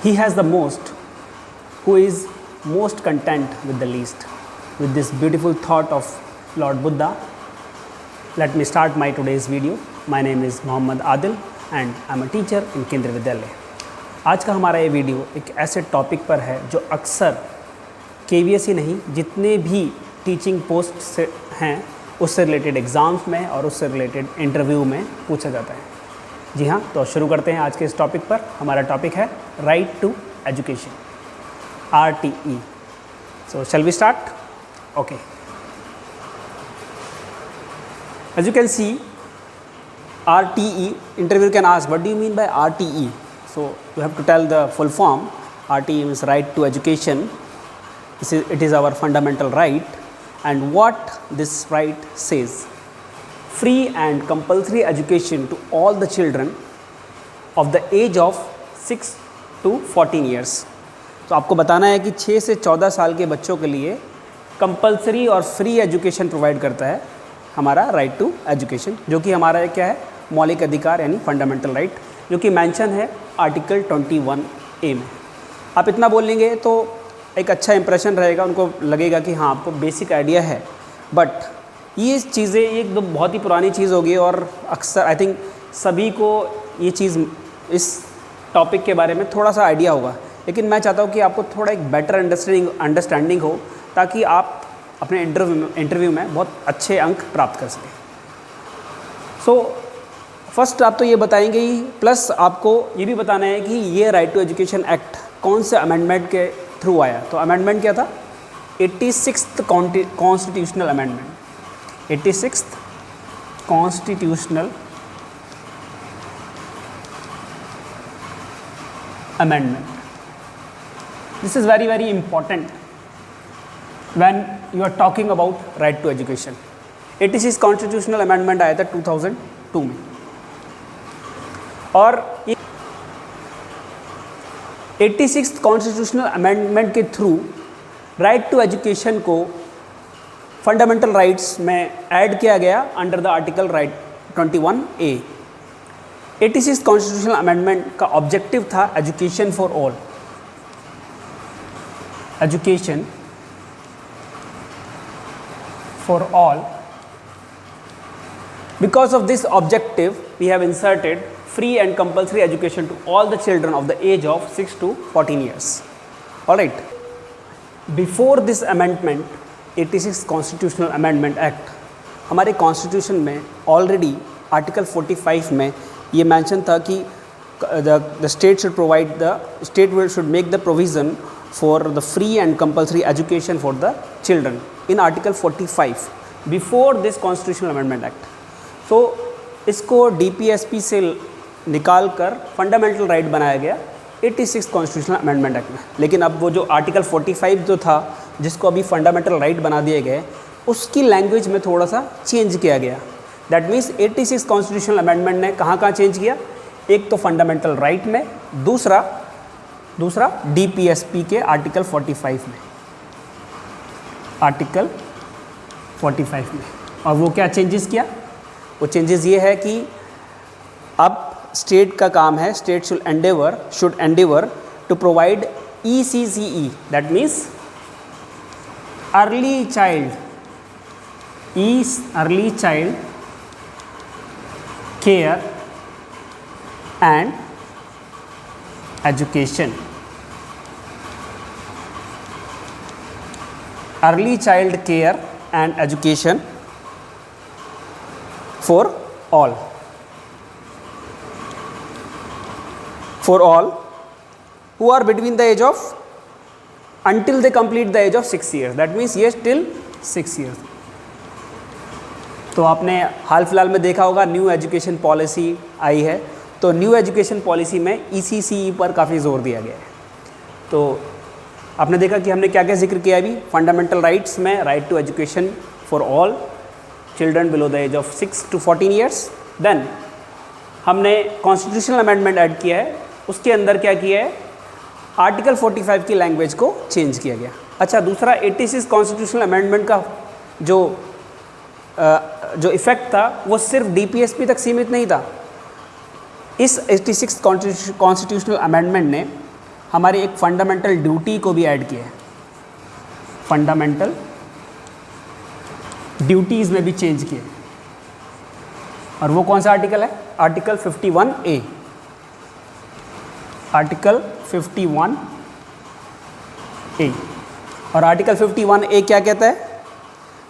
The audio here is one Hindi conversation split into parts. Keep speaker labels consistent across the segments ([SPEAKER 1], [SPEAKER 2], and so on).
[SPEAKER 1] he has the most, who is most content with the least. With this beautiful thought of Lord Buddha, let me start my today's video. My name is Mohammad Adil and I am a teacher in केंद्रीय विद्यालय. आज का हमारा ये वीडियो एक ऐसे टॉपिक पर है जो अक्सर KVS ही नहीं, जितने भी टीचिंग पोस्ट से हैं उससे रिलेटेड एग्ज़ाम्स में और उससे रिलेटेड इंटरव्यू में पूछा जाता है. जी हाँ, तो शुरू करते हैं आज के इस टॉपिक पर. हमारा टॉपिक है right to education, RTE. So shall we start? Okay. As you can see, RTE, interviewer can ask, what do you mean by RTE? So you have to tell the full form. RTE means right to education. It is our fundamental right, and what this right says: free and compulsory education to all the children of the age of 6 to 14 years. तो आपको बताना है कि 6 से 14 साल के बच्चों के लिए कंपलसरी और फ्री एजुकेशन प्रोवाइड करता है हमारा राइट टू एजुकेशन, जो कि हमारा क्या है, मौलिक अधिकार यानी फंडामेंटल राइट, जो कि मेंशन है आर्टिकल 21A में. आप इतना बोल लेंगे तो एक अच्छा इंप्रेशन रहेगा, उनको लगेगा कि हाँ आपको बेसिक आइडिया है. बट ये चीज़ें एक दो बहुत ही पुरानी चीज़ होगी और अक्सर आई थिंक सभी को ये चीज़ इस टॉपिक के बारे में थोड़ा सा आइडिया होगा, लेकिन मैं चाहता हूँ कि आपको थोड़ा एक बेटर अंडरस्टैंडिंग हो ताकि आप अपने इंटरव्यू में बहुत अच्छे अंक प्राप्त कर सकें. सो फर्स्ट आप तो ये बताएंगे ही, प्लस आपको ये भी बताना है कि ये राइट टू एजुकेशन एक्ट कौन से अमेंडमेंट के थ्रू आया. तो अमेंडमेंट क्या था? 86th constitutional amendment. 86th constitutional amendment. This is very very important when you are talking about right to education. 86 constitutional amendment आया था 2002 में, और 86th constitutional amendment के थ्रू right to education को फंडामेंटल राइट्स में ऐड किया गया under the article right 21A. 86th constitutional amendment का ऑब्जेक्टिव था education for all. Education for all. Because of this objective we have inserted free and compulsory education to all the children of the age of 6 to 14 years. Alright, before this amendment 86th constitutional amendment act, हमारे कॉन्स्टिट्यूशन में ऑलरेडी आर्टिकल 45 में ये मेंशन था कि the state should make the provision for the free and compulsory education for the children in article 45 before this constitutional amendment act. So इसको DPSP से निकाल कर फंडामेंटल राइट बनाया गया 86th कॉन्स्टिट्यूशनल अमेंडमेंट एक्ट में. लेकिन अब वो जो आर्टिकल 45 जो था, जिसको अभी फंडामेंटल राइट बना दिए गए, उसकी लैंग्वेज में थोड़ा सा चेंज किया गया. दैट मीन्स 86 कॉन्स्टिट्यूशनल अमेंडमेंट ने कहाँ चेंज किया? एक तो फंडामेंटल राइट में, दूसरा DPSP के आर्टिकल 45 में. आर्टिकल 45 में. और वो क्या चेंजेस किया? वो चेंजेस ये है कि अब स्टेट का काम है, state should endeavour to provide ECCE, that means early child care and education. Early child care and education for all who are between the age of until they complete the age of 6 years. That means yes till 6 years. तो आपने हाल फिलहाल में देखा होगा न्यू एजुकेशन पॉलिसी आई है, तो न्यू एजुकेशन पॉलिसी में ECCE पर काफ़ी ज़ोर दिया गया है. तो आपने देखा कि हमने क्या क्या जिक्र किया अभी. फंडामेंटल राइट्स में right to education for all children below the age of 6 to 14 years. Then हमने कॉन्स्टिट्यूशनल अमेंडमेंट ऐड किया है, उसके अंदर क्या किया है, आर्टिकल 45 की लैंग्वेज को चेंज किया गया. अच्छा, दूसरा 86 कॉन्स्टिट्यूशनल अमेंडमेंट का जो इफ़ेक्ट था वो सिर्फ DPSP तक सीमित नहीं था. इस 86 कॉन्स्टिट्यूशनल अमेंडमेंट ने हमारी एक फंडामेंटल ड्यूटी को भी ऐड किया है, फंडामेंटल ड्यूटीज़ में भी चेंज किए, और वो कौन सा आर्टिकल है? Article 51A। Article 51A। और आर्टिकल 51A क्या कहता है?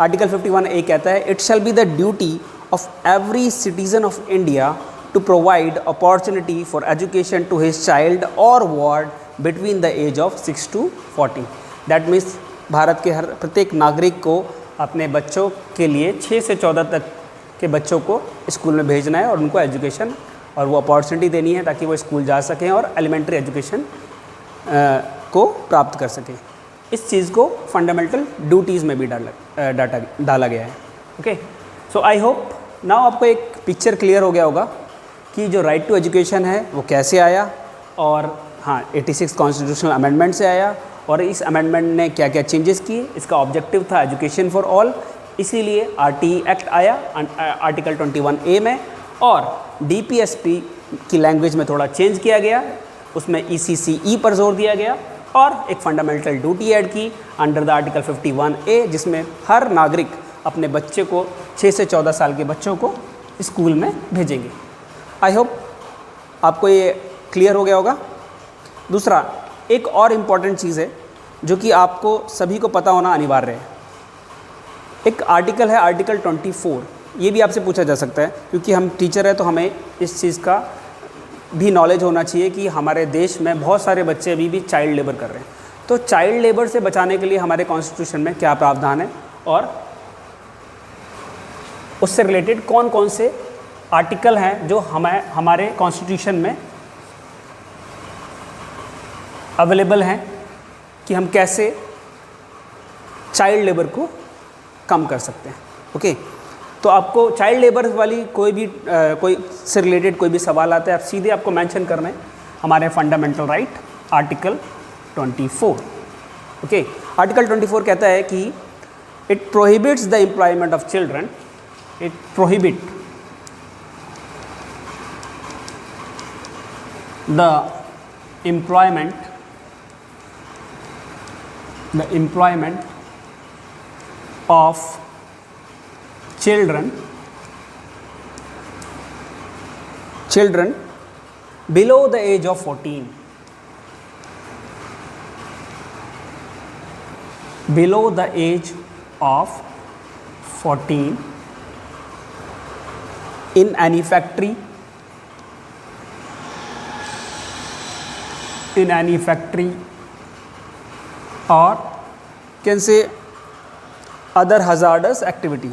[SPEAKER 1] आर्टिकल 51A कहता है it shall be the duty of every citizen of India to provide opportunity for education to his child or ward between the age of 6 to 14। That means Bharat के हर प्रत्येक नागरिक को अपने बच्चों के लिए 6 से 14 तक के बच्चों को स्कूल में भेजना है और उनको एजुकेशन और वो अपॉर्चुनिटी देनी है ताकि वो स्कूल जा सकें और एलिमेंट्री एजुकेशन को प्राप्त कर सकें। इस चीज़ को फंडामेंटल ड्यूटीज़ में भी डाला गया है। Okay, so I hope now आपको एक पिक्चर क्लियर हो गया होगा कि जो राइट टू एजुकेशन है वो कैसे आया, और हाँ 86 कॉन्स्टिट्यूशनल अमेंडमेंट से आया, और इस अमेंडमेंट ने क्या क्या चेंजेस किए। इसका ऑब्जेक्टिव था एजुकेशन फॉर ऑल, इसीलिए RTE एक्ट आया आर्टिकल 21A में, और DPSP की लैंग्वेज में थोड़ा चेंज किया गया, उसमें ECCE पर जोर दिया गया, और एक फंडामेंटल ड्यूटी ऐड की अंडर द आर्टिकल 51A, जिसमें हर नागरिक अपने बच्चे को 6 से 14 साल के बच्चों को स्कूल में भेजेंगे। आई होप आपको ये क्लियर हो गया होगा। दूसरा एक और इम्पॉर्टेंट चीज़ है जो कि आपको सभी को पता होना अनिवार्य है। एक आर्टिकल है आर्टिकल 24, ये भी आपसे पूछा जा सकता है क्योंकि हम टीचर हैं तो हमें इस चीज़ का भी नॉलेज होना चाहिए कि हमारे देश में बहुत सारे बच्चे अभी भी चाइल्ड लेबर कर रहे हैं। तो चाइल्ड लेबर से बचाने के लिए हमारे कॉन्स्टिट्यूशन में क्या प्रावधान है और उससे रिलेटेड कौन कौन से आर्टिकल हैं जो हमारे कॉन्स्टिट्यूशन में अवेलेबल हैं कि हम कैसे चाइल्ड लेबर को कम कर सकते हैं। ओके, तो आपको चाइल्ड लेबर वाली कोई से रिलेटेड कोई भी सवाल आता है, आप सीधे आपको मेंशन करना है हमारे fundamental right article 24। Okay, article 24 कहता है कि it prohibits the employment of children, it prohibit the employment of children below the age of 14, below the age of 14 in any factory, or can say other hazardous activity।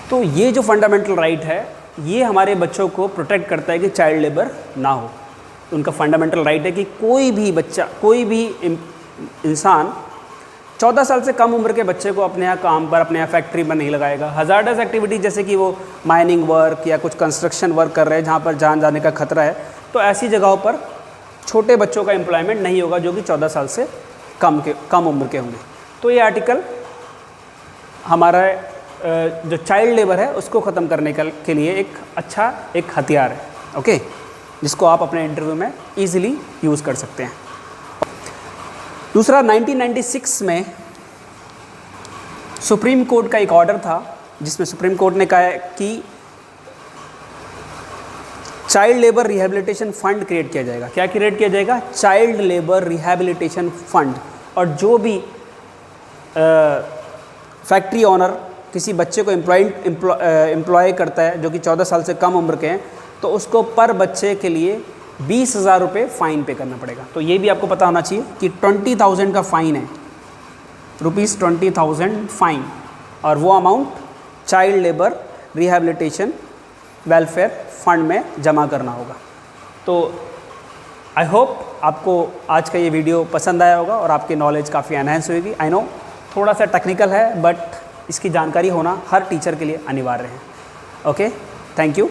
[SPEAKER 1] तो ये जो फंडामेंटल राइट है ये हमारे बच्चों को प्रोटेक्ट करता है कि चाइल्ड लेबर ना हो। उनका फंडामेंटल राइट है कि कोई भी बच्चा, कोई भी इंसान 14 साल से कम उम्र के बच्चे को अपने यहाँ काम पर, अपने यहाँ फैक्ट्री में नहीं लगाएगा। हज़ार्डस एक्टिविटी जैसे कि वो माइनिंग वर्क या कुछ कंस्ट्रक्शन वर्क कर रहे हैं जहाँ पर जान जाने का खतरा है, तो ऐसी जगहों पर छोटे बच्चों का एम्प्लॉयमेंट नहीं होगा जो कि 14 साल से कम उम्र के होंगे। तो ये आर्टिकल हमारा जो चाइल्ड लेबर है उसको ख़त्म करने के लिए एक अच्छा एक हथियार है। ओके, जिसको आप अपने इंटरव्यू में ईजिली यूज़ कर सकते हैं। दूसरा 1996 में सुप्रीम कोर्ट का एक ऑर्डर था जिसमें सुप्रीम कोर्ट ने कहा कि child labour rehabilitation fund create किया जाएगा। क्या क्रिएट किया जाएगा? Child labour rehabilitation fund. और जो भी फैक्ट्री ऑनर किसी बच्चे को एम्प्लॉय करता है जो कि 14 साल से कम उम्र के हैं, तो उसको पर बच्चे के लिए 20,000 रुपये फ़ाइन पे करना पड़ेगा। तो ये भी आपको पता होना चाहिए कि 20,000 का फ़ाइन है, ₹20,000 फ़ाइन, और वो amount child labour rehabilitation welfare fund में जमा करना होगा। तो आई होप आपको आज का ये वीडियो पसंद आया होगा और आपकी नॉलेज काफ़ी एनहेंस होगी। आई नो थोड़ा सा टेक्निकल है, बट इसकी जानकारी होना हर टीचर के लिए अनिवार्य है। Okay, thank you.